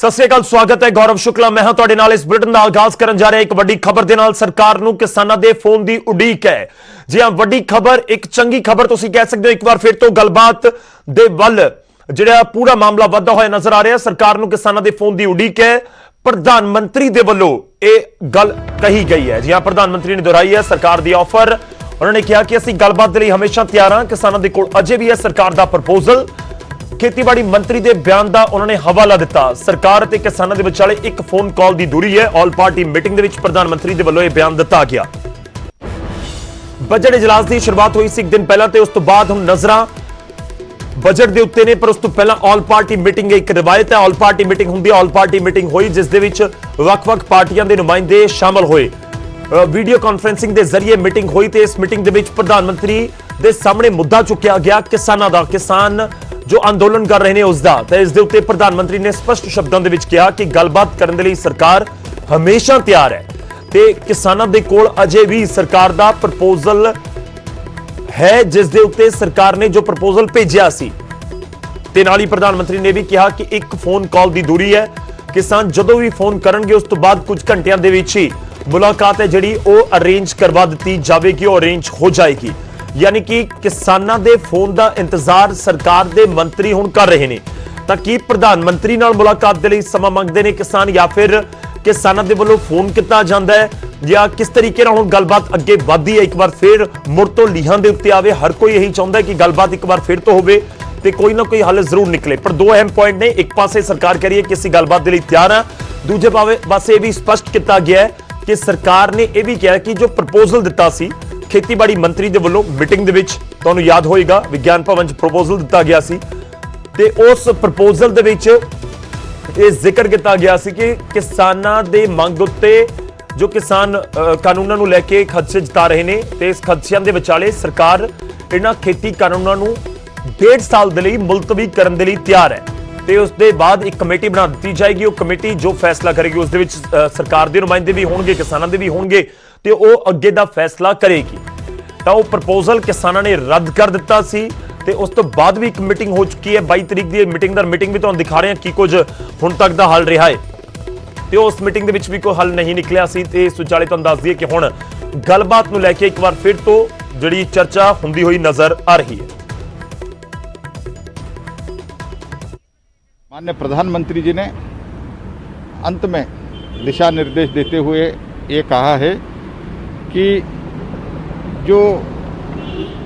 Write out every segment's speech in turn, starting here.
सत श्री अकाल, स्वागत है। गौरव शुक्ला मैं हां तुहाडे नाल। इस बुलेटिन दा आगाज करन जा रहा एक वड्डी खबर दे नाल। सरकार नूं किसानां दे फोन दी उड़ीक है। जी हां, वड्डी खबर, एक चंगी खबर तुसीं कह सकदे हो। एक बार फिर तो गलबात दे वल जिहड़ा पूरा मामला वधदा होया नजर आ रहा। सरकार नूं किसानां दे फोन दी उड़ीक है। प्रधानमंत्री दे वल्लों यह गल कही गई है। जी हां, प्रधानमंत्री ने दोहराई है सरकार दी ऑफर। उन्होंने कहा कि असीं गलबात दे लई हमेशा तैयार हां। किसानां दे कोल अजे भी है सरकार दा प्रपोजल। खेतीबाड़ी मंत्री के बयान का उन्होंने हवाला दिता। सरकार ते किसानों के विचाले एक फोन कॉल की दूरी है। ऑल पार्टी मीटिंग के प्रधानमंत्री के वल्लों यह बयान दिता गया। बजट इजलास की शुरुआत हुई एक दिन पहला, उस तो बाद हम नजर बजट के उत्ते ने, पर उस तो पहला ऑल पार्टी मीटिंग एक रिवायत है। ऑल पार्टी मीटिंग होंदी, ऑल पार्टी मीटिंग हुई जिस दे विच वख-वख पार्टियां दे नुमाइंदे शामिल होए। वीडियो कॉन्फ्रेंसिंग के जरिए मीटिंग हुई तो इस मीटिंग के प्रधानमंत्री के सामने मुद्दा चुकया गया किसानों का। किसान जो अंदोलन कर रहे हैं उसका, तो इस दे उत्ते प्रधानमंत्री ने स्पष्ट शब्दों के विच कहा कि गलबात करने के लिए सरकार हमेशा तैयार है। ते किसानों के कोल अजे भी सरकार का प्रपोजल है जिस दे उत्ते सरकार ने जो प्रपोजल भेजिया सी। ते नाल ही प्रधानमंत्री ने भी कहा कि एक फोन कॉल की दूरी है। किसान जदों भी फोन करनगे उस तो बाद कुछ घंटिया के विच ही मुलाकात है जिहड़ी ओह अरेंज करवा दी जाएगी, ओह अरेंज हो जाएगी। यानी कि किसानां दे फोन का इंतजार सरकार दे मंत्री हुण कर रहे हैं। ताकि प्रधानमंत्री नाल मुलाकात दे लई समा मंगदे ने किसान, या फिर किसानां दे वल्लों फोन किता जांदा है, या किस तरीके नाल हुण गलबात अगे वधदी है। एक बार फिर मुड़ तो लीहां दे उत्ते आवे। हर कोई यही चाहुंदा है कि गलबात एक बार फिर तो होवे ते कोई ना कोई हल जरूर निकले। पर दो अहम पॉइंट ने। एक पासे सरकार कह रही है कि असीं गलबात दे लई तैयार हां, दूजे पासे यह भी स्पष्ट किया गया है कि सरकार ने यह भी कहा कि जो प्रपोजल दिता सी खेतीबाड़ी मंत्री दे वल्लों मीटिंग दे विच, तुहानूं याद होएगा विज्ञान भवन च प्रपोजल दिता गया सी ते उस प्रपोजल दे विच ये जिक्र किया गया सी कि किसानां दे मंग उत्ते जो किसान कानूनां नूं लैके खदशे जता रहे हैं ते इस खदशियां दे विचाले सरकार इन्हां खेती कानूनां नूं 1.5 साल दे लई मुलतवी करन दे लई तैयार है। ते उस दे बाद एक कमेटी बना दी जाएगी। वो कमेटी जो फैसला करेगी उस दे विच सरकार दे नुमाइंदे भी होणगे, किसानां दे भी होणगे ते वो अगे दा फैसला करेगी। तो वह प्रपोजल किसानों ने रद्द कर दिता सी ते उस तो बाद भी एक मीटिंग हो चुकी है। 22 तरीक की मीटिंग भी तुहानूं दिखा रहे हैं कि कुछ हुण तक दा हल रहा है। तो उस मीटिंग दे विच भी कोई हल नहीं निकलिया सी। ते इस विचाले तुहानूं दस दईए कि हुण गलबात नूं लैके एक बार फिर तो जिहड़ी चर्चा हुंदी हुई नजर आ रही है। माननीय प्रधानमंत्री जी ने अंत में दिशा निर्देश देते हुए ये कहा है कि जो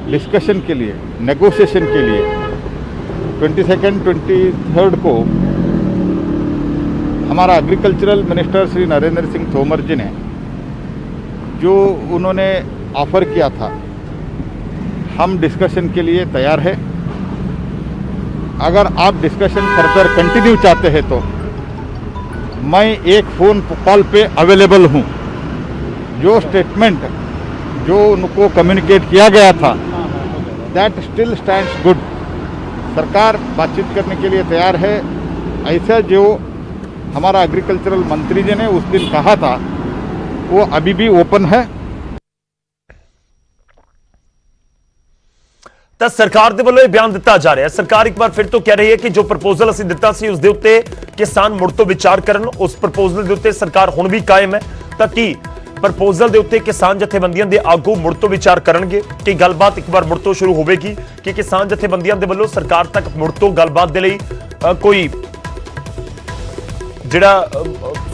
डिस्कशन के लिए, नेगोशिएशन के लिए 22nd 23rd को हमारा एग्रीकल्चरल मिनिस्टर श्री नरेंद्र सिंह तोमर जी ने जो उन्होंने ऑफर किया था, हम डिस्कशन के लिए तैयार है। अगर आप डिस्कशन फर्दर कंटिन्यू चाहते हैं तो मैं एक फ़ोन कॉल पे अवेलेबल हूँ। जो स्टेटमेंट जो उनको कम्युनिकेट किया गया था दैट स्टिल स्टैंड्स गुड। सरकार बातचीत करने के लिए तैयार है। ऐसा जो हमारा एग्रीकल्चरल मंत्री जी ने उस दिन कहा था वो अभी भी ओपन है। तो सरकार के वालों बयान दिता जा रहा है। सरकार एक बार फिर तो कह रही है कि जो प्रपोजल असीं दिता सी उस दे उत्ते किसान मुड़ तो विचार करन। उस प्रपोजल के उत्ते सरकार हुण भी कायम है। ताकि प्रपोजल के उत्ते किसान जथेबंदियां दे आगू मुड़ तो विचार करनगे कि गलबात एक बार मुड़ तो शुरू होगी कि किसान जथेबंदियां दे वल्लों सरकार तक मुड़ तो गलबात के लिए कोई जिहड़ा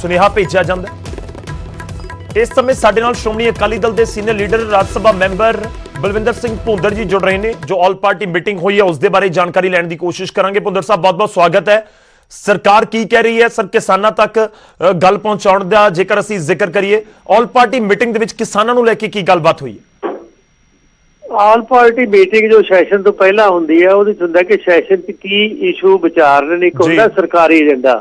सुनेहा भेजा जांदा है। इस समय साडे नाल श्रोमणी अकाली दल के सीनियर लीडर राज्य सभा मैंबर बलविंदर सिंह भुंदर जी जुड़ रहे हैं। जो ऑल पार्टी मीटिंग हुई है उसके बारे जानकारी लैण की कोशिश करांगे। भुंदर साहब बहुत बहुत स्वागत है। सरकार की कह रही है सर किसानां तक गल पहुंचाउण दा जेकर असीं जिक्र करिए, ऑल पार्टी मीटिंग दे विच किसानां नूं लैके की गलबात हुई है? ऑल पार्टी मीटिंग जो सैशन तो पहला हुंदी है ਉਹਦੇ ਹੁੰਦਾ कि सैशन च की इशू विचारन, एक ਹੁੰਦਾ सरकारी एजेंडा,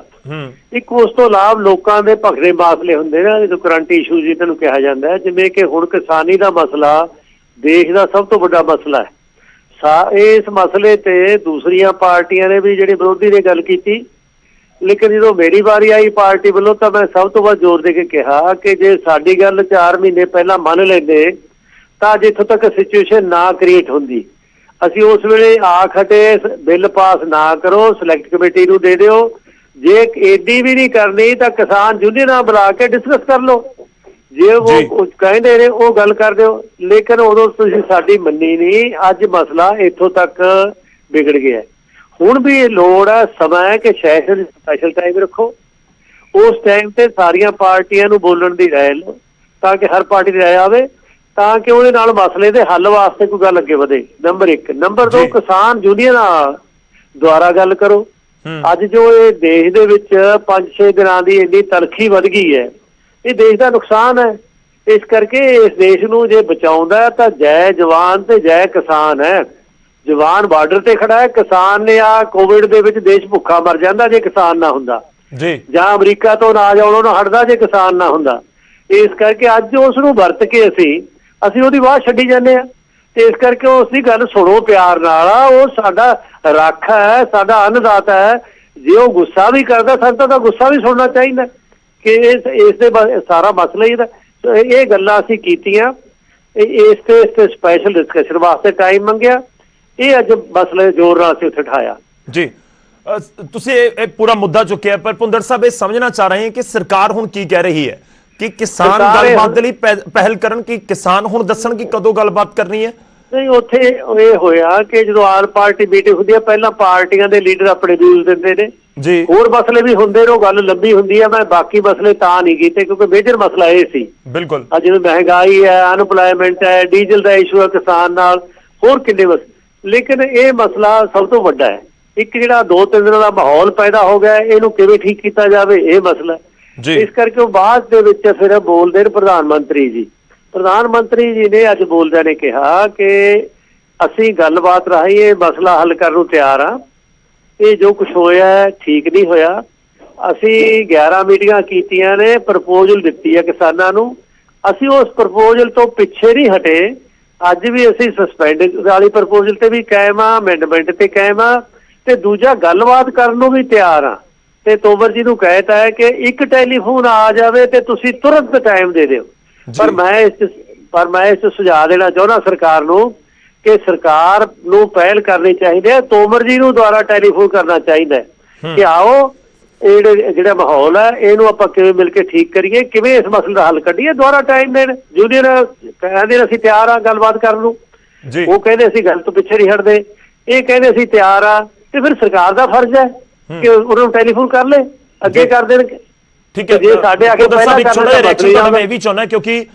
एक उस तो इलावा लोगों के भखरे मसले होंगे ना जो करंट इशू जिन्हां नूं कहा जाता है, जिवें कि हुण किसानी का मसला देश का सब तो बड़ा मसला है। इस मसले ते दूसरिया पार्टियां ने भी जिहड़े विरोधी ने गल की, लेकिन जो मेरी बारी आई पार्टी वालों तो मैं सब तो वध जोर दे के कहा कि जे साडी गल 4 महीने पहला मन लेंदे तां जिथों तक सिचुएशन ना क्रिएट होंदी, असीं उस वेले आ खटे बिल पास ना करो, सिलेक्ट कमेटी नूं दे दिओ ਜੇ ਏਡੀ ਵੀ ਨਹੀਂ ਕਰਨੀ ਤਾਂ ਕਿਸਾਨ ਯੂਨੀਅਨ ਨਾਲ ਬੁਲਾ ਕੇ ਡਿਸਕਸ ਕਰ ਲਓ। ਜੇ ਉਹ ਕਹਿੰਦੇ ਨੇ ਉਹ ਗੱਲ ਕਰ ਦਿਓ, ਲੇਕਿਨ ਉਦੋਂ ਤੁਸੀਂ ਸਾਡੀ ਮੰਨੀ ਨਹੀਂ। ਅੱਜ ਮਸਲਾ ਇੱਥੋਂ ਤੱਕ ਵਿਗੜ ਗਿਆ। ਹੁਣ ਵੀ ਇਹ ਲੋੜ ਹੈ, ਸਮਾਂ ਹੈ ਕਿ ਸੈਸ਼ਨ ਸਪੈਸ਼ਲ ਟਾਈਮ ਰੱਖੋ। ਉਸ ਟਾਈਮ ਤੇ ਸਾਰੀਆਂ ਪਾਰਟੀਆਂ ਨੂੰ ਬੋਲਣ ਦੀ ਰਾਏ ਲਓ, ਤਾਂ ਕਿ ਹਰ ਪਾਰਟੀ ਦੀ ਰਾਏ ਆਵੇ, ਤਾਂ ਕਿ ਉਹਦੇ ਨਾਲ ਮਸਲੇ ਦੇ ਹੱਲ ਵਾਸਤੇ ਕੋਈ ਗੱਲ ਅੱਗੇ ਵਧੇ। ਨੰਬਰ 1। ਨੰਬਰ 2, ਕਿਸਾਨ ਯੂਨੀਅਨ ਦੁਆਰਾ ਗੱਲ ਕਰੋ। ਅੱਜ ਜੋ ਇਹ ਦੇਸ਼ ਦੇ ਵਿੱਚ 5-6 ਦਿਨਾਂ ਦੀ ਇੰਨੀ ਤਲਖੀ ਵੱਧ ਗਈ ਹੈ, ਇਹ ਦੇਸ਼ ਦਾ ਨੁਕਸਾਨ ਹੈ। ਇਸ ਕਰਕੇ ਇਸ ਦੇਸ਼ ਨੂੰ ਜੇ ਬਚਾਉਂਦਾ ਤਾਂ ਜੈ ਜਵਾਨ ਤੇ ਜੈ ਕਿਸਾਨ ਹੈ। ਜਵਾਨ ਬਾਰਡਰ ਤੇ ਖੜਾ ਹੈ, ਕਿਸਾਨ ਨੇ ਆ ਕੋਵਿਡ ਦੇ ਵਿੱਚ ਦੇਸ਼ ਭੁੱਖਾ ਮਰ ਜਾਂਦਾ ਜੇ ਕਿਸਾਨ ਨਾ ਹੁੰਦਾ ਜੀ, ਜਾਂ ਅਮਰੀਕਾ ਤੋਂ ਅਨਾਜ ਆਉਣੋਂ ਹਟਦਾ ਜੇ ਕਿਸਾਨ ਨਾ ਹੁੰਦਾ। ਇਸ ਕਰਕੇ ਅੱਜ ਉਸ ਨੂੰ ਵਰਤ ਕੇ ਅਸੀਂ ਉਹਦੀ ਵਾਹ ਛੱਡੀ ਜਾਂਦੇ ਆ। ਤੇ ਇਸ ਕਰਕੇ ਉਸ ਦੀ ਗੱਲ ਸੁਣੋ ਪਿਆਰ ਨਾਲ। ਉਹ ਸਾਡਾ ਰੱਖ ਹੈ, ਸਾਡਾ ਅੰਨਦਾਤਾ ਹੈ। ਜੇ ਉਹ ਗੁੱਸਾ ਵੀ ਕਰਦਾ, ਸਾਨੂੰ ਤਾਂ ਗੁੱਸਾ ਵੀ ਸੁਣਨਾ ਚਾਹੀਦਾ ਕਿ ਇਸ ਦੇ ਸਾਰਾ ਮਸਲਾ ਹੀ ਇਹ ਗੱਲਾਂ ਅਸੀਂ ਕੀਤੀਆਂ। ਇਸ ਤੇ ਸਪੈਸ਼ਲ ਡਿਸਕਸ਼ਨ ਵਾਸਤੇ ਟਾਈਮ ਮੰਗਿਆ। ਇਹ ਅੱਜ ਮਸਲੇ ਜ਼ੋਰ ਨਾਲ ਅਸੀਂ ਉੱਥੇ ਉਠਾਇਆ। ਜੀ, ਤੁਸੀਂ ਇਹ ਪੂਰਾ ਮੁੱਦਾ ਚੁੱਕਿਆ, ਪਰ ਭੁੰਦੜ ਸਾਹਿਬ ਇਹ ਸਮਝਣਾ ਚਾਹ ਰਹੇ ਹਾਂ ਕਿ ਸਰਕਾਰ ਹੁਣ ਕੀ ਕਹਿ ਰਹੀ ਹੈ ਕਿ ਕਿਸਾਨ ਗੱਲਬਾਤ ਦੇ ਲਈ ਪਹਿਲ ਕਰਨ, ਕਿ ਕਿਸਾਨ ਹੁਣ ਦੱਸਣ ਕਿ ਕਦੋਂ ਗੱਲਬਾਤ ਕਰਨੀ ਹੈ। ਨਹੀਂ, ਉੱਥੇ ਇਹ ਹੋਇਆ ਕਿ ਜਦੋਂ ਆਲ ਪਾਰਟੀ ਮੀਟਿੰਗ ਹੁੰਦੀ ਹੈ, ਪਹਿਲਾਂ ਪਾਰਟੀਆਂ ਦੇ ਲੀਡਰ ਆਪਣੇ ਵਿਊਜ਼ ਦਿੰਦੇ ਨੇ ਜੀ, ਹੋਰ ਮਸਲੇ ਵੀ ਹੁੰਦੇ ਨੇ, ਉਹ ਗੱਲ ਲੰਬੀ ਹੁੰਦੀ ਹੈ। ਮੈਂ ਬਾਕੀ ਮਸਲੇ ਤਾਂ ਨਹੀਂ ਕੀਤੇ ਕਿਉਂਕਿ ਮੇਜਰ ਮਸਲਾ ਇਹ ਸੀ। ਬਿਲਕੁਲ, ਅੱਜ ਜਿਵੇਂ ਮਹਿੰਗਾਈ ਹੈ, ਅਨਪਲਾਇਮੈਂਟ ਹੈ, ਡੀਜ਼ਲ ਦਾ ਇਸ਼ੂ ਹੈ ਕਿਸਾਨ ਨਾਲ, ਹੋਰ ਕਿੰਨੇ ਮਸਲੇ। ਲੇਕਿਨ ਇਹ ਮਸਲਾ ਸਭ ਤੋਂ ਵੱਡਾ ਹੈ। ਇੱਕ ਜਿਹੜਾ 2-3 ਦਿਨਾਂ ਦਾ ਮਾਹੌਲ ਪੈਦਾ ਹੋ ਗਿਆ, ਇਹਨੂੰ ਕਿਵੇਂ ਠੀਕ ਕੀਤਾ ਜਾਵੇ, ਇਹ ਮਸਲਾ। ਇਸ ਕਰਕੇ ਉਹ ਬਾਅਦ ਦੇ ਵਿੱਚ ਫਿਰ ਬੋਲਦੇ ਨੇ ਪ੍ਰਧਾਨ ਮੰਤਰੀ ਜੀ। ਪ੍ਰਧਾਨ ਮੰਤਰੀ ਜੀ ਨੇ ਅੱਜ ਬੋਲਦਿਆਂ ਨੇ ਕਿਹਾ ਕਿ ਅਸੀਂ ਗੱਲਬਾਤ ਰਾਹੀਂ ਇਹ ਮਸਲਾ ਹੱਲ ਕਰਨ ਨੂੰ ਤਿਆਰ ਹਾਂ। ਇਹ ਜੋ ਕੁਛ ਹੋਇਆ ਠੀਕ ਨਹੀਂ ਹੋਇਆ। ਅਸੀਂ 11 ਮੀਟਿੰਗਾਂ ਕੀਤੀਆਂ ਨੇ, ਪ੍ਰਪੋਜ਼ਲ ਦਿੱਤੀ ਹੈ ਕਿਸਾਨਾਂ ਨੂੰ। ਅਸੀਂ ਉਸ ਪ੍ਰਪੋਜ਼ਲ ਤੋਂ ਪਿੱਛੇ ਨਹੀਂ ਹਟੇ। ਅੱਜ ਵੀ ਅਸੀਂ ਸਸਪੈਂਡ ਵਾਲੀ ਪ੍ਰਪੋਜ਼ਲ ਤੇ ਵੀ ਕਾਇਮ ਆ, ਅਮੈਂਡਮੈਂਟ ਤੇ ਕਾਇਮ ਆ, ਤੇ ਦੂਜਾ ਗੱਲਬਾਤ ਕਰਨ ਨੂੰ ਵੀ ਤਿਆਰ ਆ। ਤੇ ਤੋਮਰ ਜੀ ਨੂੰ ਕਹਿਤਾ ਹੈ ਕਿ ਇੱਕ ਟੈਲੀਫੋਨ ਆ ਜਾਵੇ ਤੇ ਤੁਸੀਂ ਤੁਰੰਤ ਟਾਈਮ ਦੇ ਦਿਓ। ਪਰ ਮੈਂ ਇਸ ਚ ਸੁਝਾਅ ਦੇਣਾ ਚਾਹੁੰਦਾ ਸਰਕਾਰ ਨੂੰ ਕਿ ਸਰਕਾਰ ਨੂੰ ਪਹਿਲ ਕਰਨੀ ਚਾਹੀਦੀ ਹੈ। ਤੋਮਰ ਜੀ ਨੂੰ ਦੁਆਰਾ ਟੈਲੀਫੋਨ ਕਰਨਾ ਚਾਹੀਦਾ ਹੈ ਕਿ ਆਓ ਜਿਹੜਾ ਮਾਹੌਲ ਹੈ ਇਹਨੂੰ ਆਪਾਂ ਕਿਵੇਂ ਮਿਲ ਕੇ ਠੀਕ ਕਰੀਏ, ਕਿਵੇਂ ਇਸ ਮਸਲੇ ਦਾ ਹੱਲ ਕੱਢੀਏ। ਦੁਆਰਾ ਟਾਈਮ ਦੇਣ। ਯੂਨੀਅਨ ਕਹਿੰਦੇ ਅਸੀਂ ਤਿਆਰ ਆ ਗੱਲਬਾਤ ਕਰਨ ਨੂੰ, ਉਹ ਕਹਿੰਦੇ ਅਸੀਂ ਗੱਲ ਤੋਂ ਪਿੱਛੇ ਨਹੀਂ ਹਟਦੇ, ਇਹ ਕਹਿੰਦੇ ਅਸੀਂ ਤਿਆਰ ਆ। ਤੇ ਫਿਰ ਸਰਕਾਰ ਦਾ ਫਰਜ਼ ਹੈ ਕਿ ਉਹਨਾਂ ਨੂੰ ਟੈਲੀਫੋਨ ਕਰ ਲੈ, ਅੱਗੇ ਕਰ ਦੇਣ। ਠੀਕ ਹੈ, ਜੇ ਸਾਡੇ ਅੱਗੇ ਪਹਿਲਾਂ ਮੈਂ ਇਹ ਵੀ ਚਾਹੁੰਦਾ ਕਿਉਂਕਿ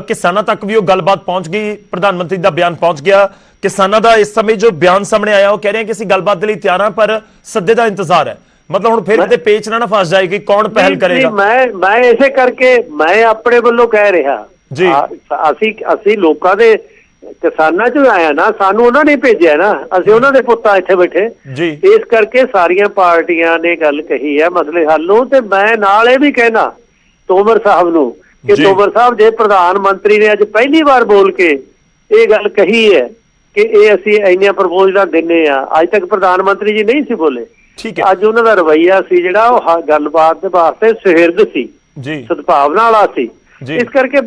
ਕਿਸਾਨਾਂ ਤੱਕ ਵੀ ਉਹ ਗੱਲਬਾਤ ਪਹੁੰਚ ਗਈ, ਪ੍ਰਧਾਨ ਮੰਤਰੀ ਦਾ ਬਿਆਨ ਪਹੁੰਚ ਗਿਆ। ਕਿਸਾਨਾਂ ਦਾ ਇਸ ਸਮੇਂ ਜੋ ਬਿਆਨ ਸਾਹਮਣੇ ਆਇਆ, ਉਹ ਕਹਿ ਰਹੇ ਕਿ ਅਸੀਂ ਗੱਲਬਾਤ ਦੇ ਲਈ ਤਿਆਰ ਹਾਂ, ਪਰ ਸੱਦੇ ਦਾ ਇੰਤਜ਼ਾਰ ਹੈ। ਮਤਲਬ ਹੁਣ ਫਿਰ ਕਿਤੇ ਪੇਚ ਨਾ ਫਸ ਜਾਏ ਕਿ ਕੌਣ ਪਹਿਲ ਕਰੇਗਾ। ਮੈਂ ਇਸੇ ਕਰਕੇ ਮੈਂ ਆਪਣੇ ਵੱਲੋਂ ਕਹਿ ਰਿਹਾ ਜੀ, ਅਸੀਂ ਲੋਕਾਂ ਦੇ ਕਿਸਾਨਾਂ ਚ ਆਇਆ ਨਾ, ਸਾਨੂੰ ਉਹਨਾਂ ਨੇ ਭੇਜਿਆ ਨਾ, ਅਸੀਂ ਉਹਨਾਂ ਦੇ ਪੁੱਤਾਂ ਇੱਥੇ ਬੈਠੇ ਜੀ। ਇਸ ਕਰਕੇ ਸਾਰੀਆਂ ਪਾਰਟੀਆਂ ਨੇ ਗੱਲ ਕਹੀ ਹੈ ਮਸਲੇ ਹੱਲ ਨੂੰ। ਤੇ ਮੈਂ ਨਾਲ ਇਹ ਵੀ ਕਹਿਣਾ ਤੋਮਰ ਸਾਹਿਬ ਨੂੰ ਕਿ ਤੋਮਰ ਸਾਹਿਬ, ਜੇ ਪ੍ਰਧਾਨ ਮੰਤਰੀ ਨੇ ਅੱਜ ਪਹਿਲੀ ਵਾਰ ਬੋਲ ਕੇ ਇਹ ਗੱਲ ਕਹੀ ਹੈ ਕਿ ਇਹ ਅਸੀਂ ਇੰਨੀਆਂ ਪ੍ਰਪੋਜ਼ਲਾਂ ਦਿੰਨੇ ਆ, ਅੱਜ ਤੱਕ ਪ੍ਰਧਾਨ ਮੰਤਰੀ ਜੀ ਨਹੀਂ ਸੀ ਬੋਲੇ। ਅੱਜ ਉਹਨਾਂ ਦਾ ਰਵੱਈਆ ਸੀ ਜਿਹੜਾ ਉਹ ਗੱਲਬਾਤ ਦੇ ਵਾਸਤੇ ਸੁਹਿਰਦ ਸੀ, ਸਦਭਾਵਨਾ ਵਾਲਾ ਸੀ। ਇਸ ਕਰਕੇ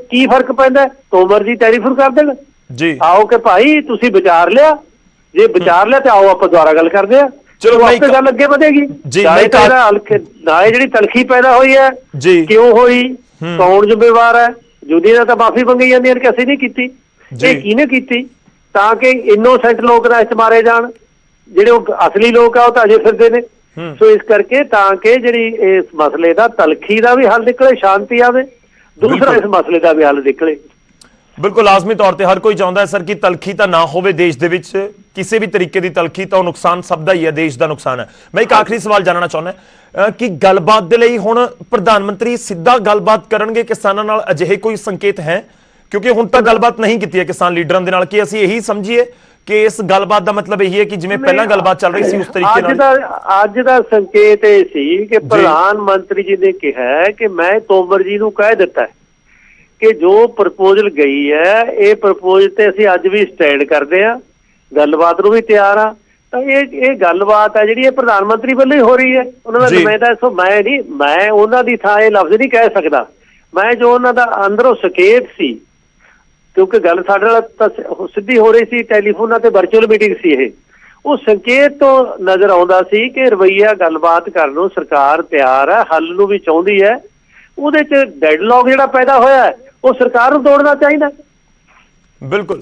ਕੀ ਫਰਕ ਪੈਂਦਾ, ਤੋਮਰ ਜੀ ਟੈਲੀਫੋਨ ਕਰ ਦੇਣ ਜੀ, ਆਓ ਕਿ ਭਾਈ ਤੁਸੀਂ ਵਿਚਾਰ ਲਿਆ, ਜੇ ਵਿਚਾਰ ਲਿਆ ਤੇ ਆਓ ਆਪਾਂ ਦੁਬਾਰਾ ਗੱਲ ਕਰਦੇ ਆ। ਚਲੋ ਵਾਸਤੇ ਗੱਲ ਅੱਗੇ ਵਧੇਗੀ। ਨਾਲੇ ਜਿਹੜੀ ਤਲਖੀ ਪੈਦਾ ਹੋਈ ਹੈ ਕਿਉਂ ਹੋਈ, ਕੌਣ ਜ਼ਿੰਮੇਵਾਰ ਹੈ। ਯੂਨੀਅਨ ਤਾਂ ਮਾਫੀ ਮੰਗੀ ਜਾਂਦੀਆਂ ਕਿ ਅਸੀਂ ਨਹੀਂ ਕੀਤੀ, ਇਹ ਕਿਹਨੇ ਕੀਤੀ, ਤਾਂ ਕਿ ਇਨੋਸੈਂਟ ਲੋਕ ਨਾ ਇਸ ਮਾਰੇ ਜਾਣ, ਜਿਹੜੇ ਉਹ ਅਸਲੀ ਲੋਕ ਆ ਉਹ ਤਾਂ ਅਜੇ ਫਿਰਦੇ ਨੇ। ਸੋ ਇਸ ਕਰਕੇ ਤਾਂ ਕਿ ਜਿਹੜੀ ਇਸ ਮਸਲੇ ਦਾ ਤਲਖੀ ਦਾ ਵੀ ਹੱਲ ਨਿਕਲੇ, ਸ਼ਾਂਤੀ ਆਵੇ, ਦੂਸਰਾ ਇਸ ਮਸਲੇ ਦਾ ਵੀ ਹੱਲ ਨਿਕਲੇ। ਬਿਲਕੁਲ ਲਾਜ਼ਮੀ ਤੌਰ ਤੇ ਹਰ ਕੋਈ ਚਾਹੁੰਦਾ ਹੈ ਸਰ ਕਿ ਤਲਖੀ ਤਾਂ ਨਾ ਹੋਵੇ ਦੇਸ਼ ਦੇ ਵਿੱਚ, ਕਿਸੇ ਵੀ ਤਰੀਕੇ ਦੀ ਤਲਖੀ ਤਾਂ ਉਹ ਨੁਕਸਾਨ ਸਭ ਦਾ ਹੀ ਹੈ, ਦੇਸ਼ ਦਾ ਨੁਕਸਾਨ ਹੈ। ਮੈਂ ਇੱਕ ਆਖਰੀ ਸਵਾਲ ਜਾਣਨਾ ਚਾਹੁੰਦਾ ਕਿ ਗੱਲਬਾਤ ਦੇ ਲਈ ਹੁਣ ਪ੍ਰਧਾਨ ਮੰਤਰੀ ਸਿੱਧਾ ਗੱਲਬਾਤ ਕਰਨਗੇ ਕਿਸਾਨਾਂ ਨਾਲ, ਅਜਿਹੇ ਕੋਈ ਸੰਕੇਤ ਹੈ? ਕਿਉਂਕਿ ਹੁਣ ਤੱਕ ਗੱਲਬਾਤ ਨਹੀਂ ਕੀਤੀ ਹੈ ਕਿਸਾਨ ਲੀਡਰਾਂ ਦੇ ਨਾਲ, ਕਿ ਅਸੀਂ ਇਹੀ ਸਮਝੀਏ ਕਿ ਇਸ ਗੱਲਬਾਤ ਦਾ ਮਤਲਬ ਇਹੀ ਹੈ ਕਿ ਜਿਵੇਂ ਪਹਿਲਾਂ ਗੱਲਬਾਤ ਚੱਲ ਰਹੀ ਸੀ ਉਸ ਤਰੀਕੇ ਨਾਲ? ਅੱਜ ਦਾ ਸੰਕੇਤ ਇਹ ਸੀ ਕਿ ਪ੍ਰਧਾਨ ਮੰਤਰੀ ਜੀ ਨੇ ਕਿਹਾ ਕਿ ਮੈਂ ਤੋਮਰ ਜੀ ਨੂੰ ਕਹਿ ਦਿੱਤਾ ਕਿ ਜੋ ਪ੍ਰਪੋਜ਼ਲ ਗਈ ਹੈ ਇਹ ਪ੍ਰਪੋਜ਼ਲ ਤੇ ਅਸੀਂ ਅੱਜ ਵੀ ਸਟੈਂਡ ਕਰਦੇ ਆ, ਗੱਲਬਾਤ ਨੂੰ ਵੀ ਤਿਆਰ ਆ। ਤਾਂ ਇਹ ਗੱਲਬਾਤ ਹੈ ਜਿਹੜੀ ਇਹ ਪ੍ਰਧਾਨ ਮੰਤਰੀ ਵੱਲੋਂ ਹੀ ਹੋ ਰਹੀ ਹੈ, ਉਹਨਾਂ ਦਾ ਨੁਮਾਇੰਦਾ। ਸੋ ਮੈਂ ਉਹਨਾਂ ਦੀ ਥਾਂ ਇਹ ਲਫ਼ਜ਼ ਨਹੀਂ ਕਹਿ ਸਕਦਾ। ਮੈਂ ਜੋ ਉਹਨਾਂ ਦਾ ਅੰਦਰੋਂ ਸੰਕੇਤ ਸੀ, ਕਿਉਂਕਿ ਗੱਲ ਸਾਡੇ ਨਾਲ ਤਾਂ ਸਿੱਧੀ ਹੋ ਰਹੀ ਸੀ, ਟੈਲੀਫੋਨਾਂ ਤੇ ਵਰਚੁਅਲ ਮੀਟਿੰਗ ਸੀ ਇਹ, ਉਹ ਸੰਕੇਤ ਤੋਂ ਨਜ਼ਰ ਆਉਂਦਾ ਸੀ ਕਿ ਰਵੱਈਆ ਗੱਲਬਾਤ ਕਰਨ ਨੂੰ ਸਰਕਾਰ ਤਿਆਰ ਹੈ, ਹੱਲ ਨੂੰ ਵੀ ਚਾਹੁੰਦੀ ਹੈ। ਉਹਦੇ 'ਚ ਡੈਡਲੌਕ ਜਿਹੜਾ ਪੈਦਾ ਹੋਇਆ ਹੈ ਉਹ ਸਰਕਾਰ ਨੂੰ ਤੋੜਨਾ ਚਾਹੀਦਾ। ਬਿਲਕੁਲ,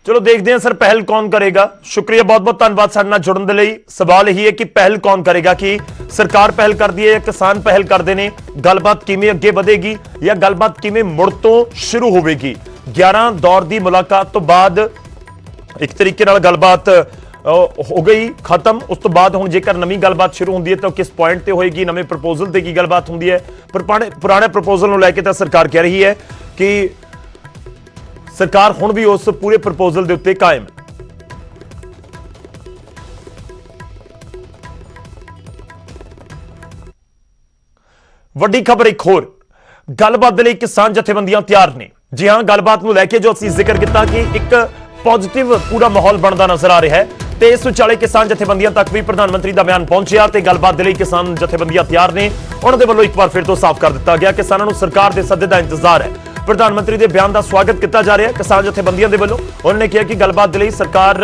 ਚਲੋ ਦੇਖਦੇ हैं सर पहल कौन करेगा। शुक्रिया, बहुत बहुत धन्यवाद साडे नाल जुड़न दे लई। सवाल यही है कि पहल कौन करेगा, कि सरकार पहल करदी है या किसान पहल करदे ने, गलबात किवें अगे वधेगी या गलबात किवें मुड़ तो शुरू होवेगी। 11 दौर दी मुलाकात तो बाद एक तरीके नाल गलबात हो गई खत्म, उस तो बाद हुण जेकर नवीं गलबात शुरू हुंदी है तो किस पॉइंट ते होएगी, नवें प्रपोजल ते की गलबात हुंदी है। पर पुराने प्रपोजल नूं लैके तां सरकार कह रही है कि सरकार हुण भी उस पूरे प्रपोजल दे उत्ते कायम है। वड्डी खबर एक होर, गलबात दे लई किसान जथेबंदियां तैयार ने। जी हां, गलबात नूं लैके जो असीं जिक्र किया कि एक पॉजिटिव पूरा माहौल बनता नजर आ रहा है, तो इस विचाले किसान जथेबंदियां तक भी प्रधानमंत्री का बयान पहुंचा तो गलबात दे लई किसान जथेबंदियां तैयार ने। उन्होंने वालों एक बार फिर तो साफ कर दिता गया किसानों को सरकार के सदे का इंतजार है। प्रधानमंत्री के बयान का स्वागत किया जा रहा है किसान जथेबंदियों के वालों। उन्होंने कहा कि गलबात के लिए सरकार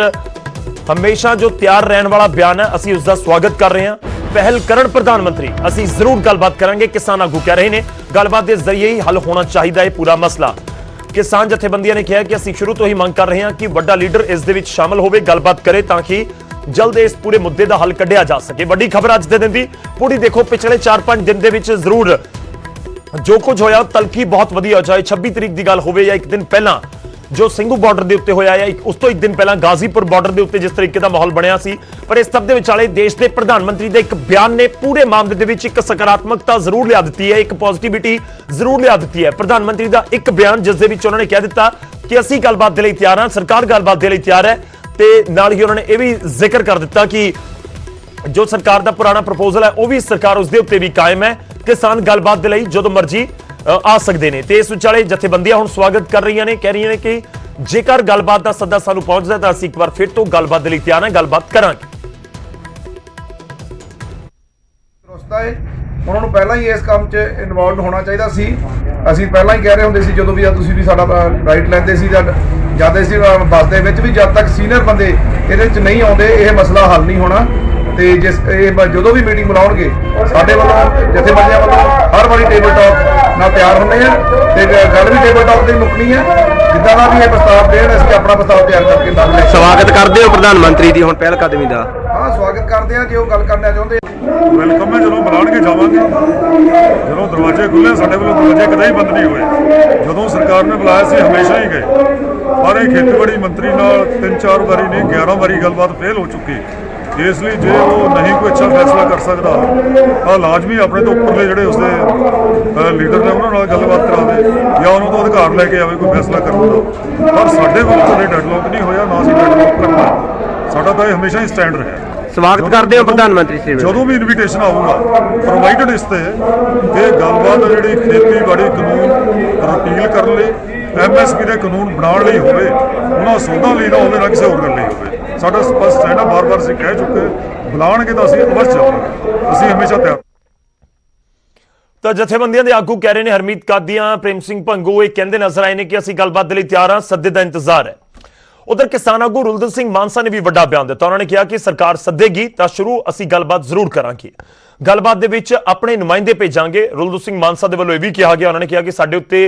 हमेशा जो तैयार रहने वाला बयान है असीं उसका स्वागत कर रहे हैं। पहल करन प्रधानमंत्री, असीं जरूर गलबात करांगे। किसान आगू कह रहे हैं गलबात के जरिए ही हल होना चाहिए है पूरा मसला। किसान जथेबंदियों ने कहा कि असीं शुरू तो ही मंग कर रहे हैं कि वड्डा लीडर इस दे विच शामिल होवे, गलबात करे ताकि जल्द इस पूरे मुद्दे का हल कढ़िया जा सके। वड्डी खबर अज दे दिन दी पूरी देखो, पिछले 4-5 दिन दे विच जरूर जो कुछ होया तलखी बहुत वधिया, चाहे 26 तरीक की गल होवे या एक दिन पहला जो ਸਿੰਘੂ ਬਾਰਡਰ ਦੇ ਉੱਤੇ ਹੋਇਆ या उस तो एक दिन पहला गाजीपुर बार्डर के उत्ते जिस तरीके का माहौल बनया सी। पर इस सब के विचाले देश के प्रधानमंत्री के एक बयान ने पूरे मामले के विच एक सकारात्मकता जरूर लिया दी है, एक पॉजिटिविटी जरूर लिया दी है। प्रधानमंत्री का एक बयान जिस दे विच उन्होंने कह दिता कि असीं गलबात के लिए तैयार हाँ, सरकार गलबात के लिए तैयार है। तो नाल ही उन्होंने ये भी जिक्र कर दिता कि जो सरकार का पुराना प्रपोजल है वह भी सरकार उसके उत्ते भी कायम है। किसान गलबात के लिए जो मर्जी आ सकते हैं। तो इस विचाले जथेबंदियां हुण स्वागत कर रही ने, कह रही ने कि जेकर गलबात का सद्दा सानू पहुंचदा है तो असीं एक बार फिर तो गलबात के लिए तैयार हैं, गलबात करांगे। ਉਹਨਾਂ ਨੂੰ ਪਹਿਲਾਂ ਹੀ ਇਸ ਕੰਮ 'ਚ ਇਨਵੋਲਵਡ ਹੋਣਾ ਚਾਹੀਦਾ ਸੀ। ਅਸੀਂ ਪਹਿਲਾਂ ਹੀ ਕਹਿ ਰਹੇ ਹੁੰਦੇ ਸੀ ਜਦੋਂ ਵੀ ਤੁਸੀਂ ਵੀ ਸਾਡਾ ਰਾਈਟ ਲੈਂਦੇ ਸੀ ਜਾਂਦੇ ਸੀ ਬੱਸ ਦੇ ਵਿੱਚ ਵੀ, ਜਦ ਤੱਕ ਸੀਨੀਅਰ ਬੰਦੇ ਇਹਦੇ 'ਚ ਨਹੀਂ ਆਉਂਦੇ ਇਹ ਮਸਲਾ ਹੱਲ ਨਹੀਂ ਹੋਣਾ। ਤੇ ਜਿਸ ਜਦੋਂ ਵੀ ਮੀਟਿੰਗ ਬੁਲਾਉਣਗੇ ਸਾਡੇ ਵੱਲੋਂ ਜਥੇਬੰਦੀਆਂ ਵੱਲੋਂ ਹਰ ਵਾਰੀ ਟੇਬਲ ਟਾਕ ਨਾਲ ਤਿਆਰ ਹੁੰਦੇ ਆ ਤੇ ਗੱਲ ਵੀ ਟੇਬਲ ਟਾਕ ਤੇ ਮੁੱਕਣੀ ਹੈ। ਜਿੱਦਾਂ ਦਾ ਵੀ ਇਹ ਪ੍ਰਸਤਾਵ ਦੇਣ ਅਸੀਂ ਆਪਣਾ ਪ੍ਰਸਤਾਵ ਤਿਆਰ ਕਰਕੇ ਨਾਲ ਲੈ ਸਵਾਗਤ ਕਰਦੇ ਹੋ ਪ੍ਰਧਾਨ ਮੰਤਰੀ ਦੀ ਹੁਣ ਪਹਿਲ ਕਦਮੀ ਦਾ। ਹਾਂ, ਸਵਾਗਤ ਕਰਦੇ ਆ। ਜੇ ਉਹ ਗੱਲ ਕਰਨਾ ਚਾਹੁੰਦੇ ਵੈਲਕਮ ਹੈ, ਜਦੋਂ ਬੁਲਾਉਣਗੇ ਜਾਵਾਂਗੇ। ਜਦੋਂ ਦਰਵਾਜ਼ੇ ਖੁੱਲੇ ਸਾਡੇ ਵੱਲੋਂ ਦਰਵਾਜ਼ੇ ਕਦੇ ਹੀ ਬੰਦ ਨਹੀਂ ਹੋਏ। ਜਦੋਂ ਸਰਕਾਰ ਨੇ ਬੁਲਾਇਆ ਸੀ ਹਮੇਸ਼ਾ ਹੀ ਗਏ। ਪਰ ਇਹ ਖੇਤੀਬਾੜੀ ਮੰਤਰੀ ਨਾਲ 3-4 ਵਾਰੀ ਨਹੀਂ 11 ਵਾਰੀ ਗੱਲਬਾਤ ਫੇਲ ਹੋ ਚੁੱਕੀ। ਇਸ ਲਈ ਜੇ ਉਹ ਨਹੀਂ ਕੋਈ ਅੱਛਾ ਫੈਸਲਾ ਕਰ ਸਕਦਾ ਤਾਂ ਲਾਜ਼ਮੀ ਆਪਣੇ ਤੋਂ ਉੱਪਰਲੇ ਜਿਹੜੇ ਉਸਦੇ ਲੀਡਰ ਨੇ ਉਹਨਾਂ ਨਾਲ ਗੱਲਬਾਤ ਕਰਾਵੇ ਜਾਂ ਉਹਨਾਂ ਤੋਂ ਅਧਿਕਾਰ ਲੈ ਕੇ ਆਵੇ ਕੋਈ ਫੈਸਲਾ ਕਰਨ ਦਾ। ਪਰ ਸਾਡੇ ਵੱਲੋਂ ਕਦੇ ਡੈਡਲੌਕ ਨਹੀਂ ਹੋਇਆ, ਨਾ ਅਸੀਂ ਡੈਡਲੌਕ ਕਰਨਾ। ਸਾਡਾ ਤਾਂ ਇਹ ਹਮੇਸ਼ਾ ਹੀ ਸਟੈਂਡ ਰਿਹਾ। ਸਵਾਗਤ ਕਰਦੇ ਹੋ ਪ੍ਰਧਾਨ ਮੰਤਰੀ ਜੀ। ਜਦੋਂ ਵੀ ਇਨਵੀਟੇਸ਼ਨ ਆਊਗਾ ਪ੍ਰੋਵਾਈਡਡ ਇਸ ਤੇ ਕਿ ਗੱਲਬਾਤ ਜਿਹੜੀ ਖੇਤੀਬਾੜੀ ਕਾਨੂੰਨ ਰਿਪੀਲ ਕਰਨ ਲਈ, MSP ਦੇ ਕਾਨੂੰਨ ਬਣਾਉਣ ਲਈ ਹੋਵੇ, ਉਹਨਾਂ ਸੋਧਾਂ ਲਈ ਨਾ ਹੋਵੇ, ਨਾ ਕਿਸੇ ਹੋਰ ਗੱਲ ਲਈ ਹੋਵੇ। ਸਾਡਾ ਸਪਸ਼ਟ ਹੈ ਨਾ, ਬਾਰ-ਬਾਰ ਅਸੀਂ ਕਹਿ ਚੁੱਕੇ, ਬੁਲਾਉਣਗੇ ਤਾਂ ਅਸੀਂ ਅਵश्य ਜਾਵਾਂਗੇ। ਅਸੀਂ ਹਮੇਸ਼ਾ ਤਿਆਰ। ਤਾਂ ਜਥੇਬੰਦੀਆਂ ਦੇ ਆਗੂ ਕਹਿ ਰਹੇ ਨੇ, ਹਰਮੀਤ ਕਾਦੀਆਂ, ਪ੍ਰੇਮ ਸਿੰਘ ਭੰਗੂ ਇਹ ਕਹਿੰਦੇ ਨਜ਼ਰ ਆਏ ਨੇ ਕਿ ਅਸੀਂ ਗੱਲਬਾਤ ਦੇ ਲਈ ਤਿਆਰ ਹਾਂ, ਸੱਦੇ ਦਾ ਇੰਤਜ਼ਾਰ ਹੈ। उधर किसान आगू रुलदन सिंह मानसा ने भी बड़ा बयान दिता। उन्होंने कहा कि सरकार सदेगी तो शुरू असी गलबात जरूर करांगे, गलबात दे विच अपने नुमाइंदे भेजांगे। रुलदन सिंह मानसा दे वल्लों यह भी कहा गया, उन्होंने कहा कि साडे उत्ते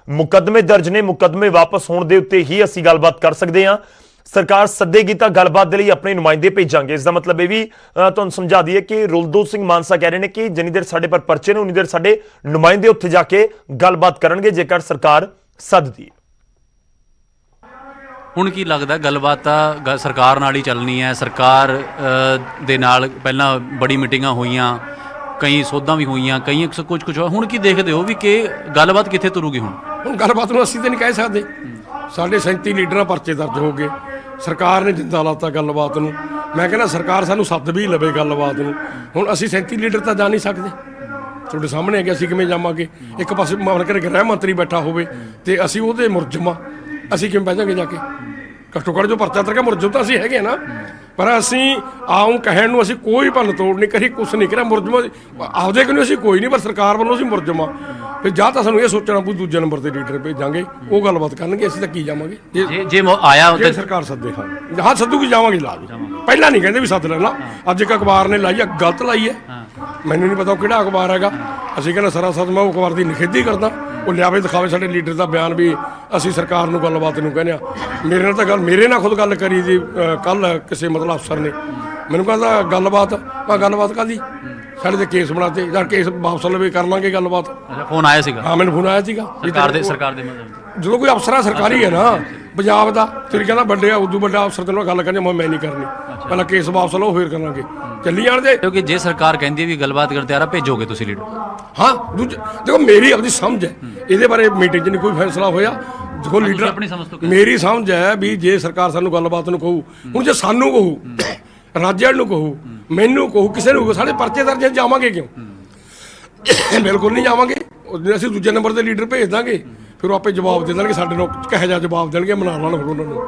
मुकदमे दर्ज ने, मुकदमे वापस होने दे उत्ते ही असी गलबात कर सकते हैं। सरकार सदेगी तो गलबात के लिए अपने नुमाइंदे भेजांगे। इसका मतलब यह भी तुहानूं समझा दईए कि रुलदन सिंह मानसा कह रहे हैं कि जिन्नी देर साडे पर परचे ने उन्नी देर साडे नुमाइंदे उत्थे जाके गलबात करनगे जेकर सरकार सददी। ਹੁਣ ਕੀ ਲੱਗਦਾ ਗੱਲਬਾਤ ਤਾਂ ਸਰਕਾਰ ਨਾਲ ਹੀ ਚੱਲਣੀ ਹੈ। ਸਰਕਾਰ ਦੇ ਨਾਲ ਪਹਿਲਾਂ ਬੜੀ ਮੀਟਿੰਗਾਂ ਹੋਈਆਂ, ਕਈ ਸੋਧਾਂ ਵੀ ਹੋਈਆਂ, ਕਈ ਕੁਝ ਹੁਣ ਕੀ ਦੇਖਦੇ ਹੋ ਵੀ ਕਿ ਗੱਲਬਾਤ ਕਿੱਥੇ ਤੁਰੂਗੀ? ਹੁਣ ਗੱਲਬਾਤ ਨੂੰ ਅਸੀਂ ਤਾਂ ਨਹੀਂ ਕਹਿ ਸਕਦੇ। ਸਾਡੇ 37 ਲੀਡਰਾਂ ਪਰਚੇ ਦਰਜ ਹੋ ਗਏ, ਸਰਕਾਰ ਨੇ ਜਿੰਦਾ ਲਾਤਾ ਗੱਲਬਾਤ ਨੂੰ। ਮੈਂ ਕਹਿੰਦਾ ਸਰਕਾਰ ਸਾਨੂੰ ਸੱਦ ਵੀ ਲਵੇ ਗੱਲਬਾਤ ਨੂੰ। ਹੁਣ ਅਸੀਂ 37 ਲੀਡਰ ਤਾਂ ਜਾ ਨਹੀਂ ਸਕਦੇ, ਤੁਹਾਡੇ ਸਾਹਮਣੇ ਹੈਗੇ। ਅਸੀਂ ਕਿਵੇਂ ਜਾਵਾਂਗੇ? ਇੱਕ ਪਾਸੇ ਮੰਨ ਕੇ ਗ੍ਰਹਿ ਮੰਤਰੀ ਬੈਠਾ ਹੋਵੇ ਤੇ ਅਸੀਂ ਉਹਦੇ ਮੁਰਜਮਾ, ਅਸੀਂ ਕਿਵੇਂ ਬਹਿ ਜਾਵਾਂਗੇ ਜਾ ਕੇ? ਘੱਟੋ ਘੱਟ ਜੋ ਪਰਚਾ ਤਰ ਕੇ ਮੁਰਜਮ ਤਾਂ ਅਸੀਂ ਹੈਗੇ ਨਾ। ਪਰ ਅਸੀਂ ਆਉਂ ਕਹਿਣ ਨੂੰ ਅਸੀਂ ਕੋਈ ਭੰਨ ਤੋੜ ਨਹੀਂ ਕਰੀ, ਕੁਛ ਨਹੀਂ ਕਰਿਆ। ਮੁਰਜਮ ਆਪਦੇ ਕੋਲ ਅਸੀਂ ਕੋਈ ਨਹੀਂ, ਪਰ ਸਰਕਾਰ ਵੱਲੋਂ ਅਸੀਂ ਮੁਰਜਮ ਆ। ਫਿਰ ਜਾਂ ਤਾਂ ਸਾਨੂੰ ਇਹ ਸੋਚਣਾ ਪਊ ਦੂਜੇ ਨੰਬਰ ਤੇ ਲੀਡਰ ਭੇਜਾਂਗੇ, ਉਹ ਗੱਲਬਾਤ ਕਰਨਗੇ, ਅਸੀਂ ਤਾਂ ਕੀ ਜਾਵਾਂਗੇ ਜੇ ਆਇਆ ਜੇ ਸਰਕਾਰ ਸੱਦੇ। ਹਾਂ ਸੱਦੂਗੀ, ਜਾਵਾਂਗੇ ਲਾ ਜੀ। ਪਹਿਲਾਂ ਨਹੀਂ ਕਹਿੰਦੇ ਵੀ ਸੱਦ ਲੈਣਾ, ਅੱਜ ਇੱਕ ਅਖਬਾਰ ਨੇ ਲਾਈ ਆ, ਗਲਤ ਲਾਈ ਹੈ, ਮੈਨੂੰ ਨਹੀਂ ਪਤਾ ਉਹ ਕਿਹੜਾ ਅਖਬਾਰ ਹੈਗਾ। ਅਸੀਂ ਕਹਿੰਦੇ ਸਰਾਸਰ ਮੈਂ ਉਹ ਅਖਬਾਰ ਦੀ ਨਿਖੇਧੀ ਕਰਦਾ, ਉਹ ਲਿਆਵੇ ਦਿਖਾਵੇ ਸਾਡੇ ਲੀਡਰ ਦਾ ਬਿਆਨ ਵੀ ਅਸੀਂ ਸਰਕਾਰ ਨੂੰ ਗੱਲਬਾਤ ਨੂੰ ਕਹਿੰਦੇ ਆ। ਮੇਰੇ ਨਾਲ ਖੁਦ ਗੱਲ ਕਰੀ ਜੀ ਕੱਲ ਕਿਸੇ ਮਤਲਬ ਅਫਸਰ ਨੇ, ਮੈਨੂੰ ਕਹਿੰਦਾ ਗੱਲਬਾਤ, ਮੈਂ ਗੱਲਬਾਤ ਕਾਹਦੀ, ਸਾਡੇ ਤੇ ਕੇਸ ਬਣਾਤੇ ਜਾਂ ਕੇਸ ਵਾਪਸ ਲਵੇ, ਕਰ ਲਾਂਗੇ ਗੱਲਬਾਤ। ਫੋਨ ਆਇਆ ਸੀਗਾ? ਹਾਂ ਮੈਨੂੰ ਫੋਨ ਆਇਆ ਸੀਗਾ ਸਰਕਾਰ ਦੇ ਜਦੋਂ ਕੋਈ ਅਫਸਰ ਸਰਕਾਰੀ ਹੈ ਨਾ ਪੰਜਾਬ ਦਾ, ਫਿਰ ਕਹਿੰਦਾ ਵੱਡੇ ਆ ਉਦੋਂ ਵੱਡਾ ਅਫਸਰ ਦੇ ਨਾਲ ਗੱਲ ਕਰਨੀ, ਮੈਂ ਨਹੀਂ ਕਰਨੀ, ਪਹਿਲਾਂ ਕੇਸ ਵਾਪਸ ਲਓ ਫਿਰ ਕਰਾਂਗੇ, ਚੱਲੀ ਜਾਣ ਦੇ। ਕਿਉਂਕਿ ਜੇ ਸਰਕਾਰ ਕਹਿੰਦੀ ਹੈ ਵੀ ਗੱਲਬਾਤ ਕਰਨ ਤਿਆਰ ਆ, ਭੇਜੋਗੇ ਤੁਸੀਂ ਲੀਡਰ? ਹਾਂ ਦੇਖੋ ਮੇਰੀ ਆਪਣੀ ਸਮਝ ਹੈ, ਇਹਦੇ ਬਾਰੇ ਮੀਟਿੰਗ 'ਚ ਨਹੀਂ ਕੋਈ ਫੈਸਲਾ ਹੋਇਆ। ਦੇਖੋ ਲੀਡਰ ਆਪਣੀ ਸਮਝ ਤੋਂ ਮੇਰੀ ਸਮਝ ਹੈ ਵੀ ਜੇ ਸਰਕਾਰ ਸਾਨੂੰ ਗੱਲਬਾਤ ਨੂੰ ਕਹੂ, ਹੁਣ ਜੇ ਸਾਨੂੰ ਕਹੂ, ਰਾਜਿਆਂ ਨੂੰ ਕਹੂ, ਮੈਨੂੰ ਕਹੂ, ਕਿਸੇ ਨੂੰ ਕਹੂ, ਸਾਡੇ ਪਰਚੇ ਦਰਜ ਜਾਵਾਂਗੇ ਕਿਉਂ? ਬਿਲਕੁਲ ਨਹੀਂ ਜਾਵਾਂਗੇ। ਅਸੀਂ ਦੂਜੇ ਨੰਬਰ ਤੇ ਲੀਡਰ ਭੇਜ ਦਾਂਗੇ, ਫਿਰ ਉਹ ਆਪੇ ਜਵਾਬ ਦੇ ਦੇਣਗੇ, ਸਾਡੇ ਨੂੰ ਕਿਹੋ ਜਿਹਾ ਜਵਾਬ ਦੇਣਗੇ, ਮਨਾ ਲੈਣ ਫਿਰ ਉਹਨਾਂ ਨੂੰ।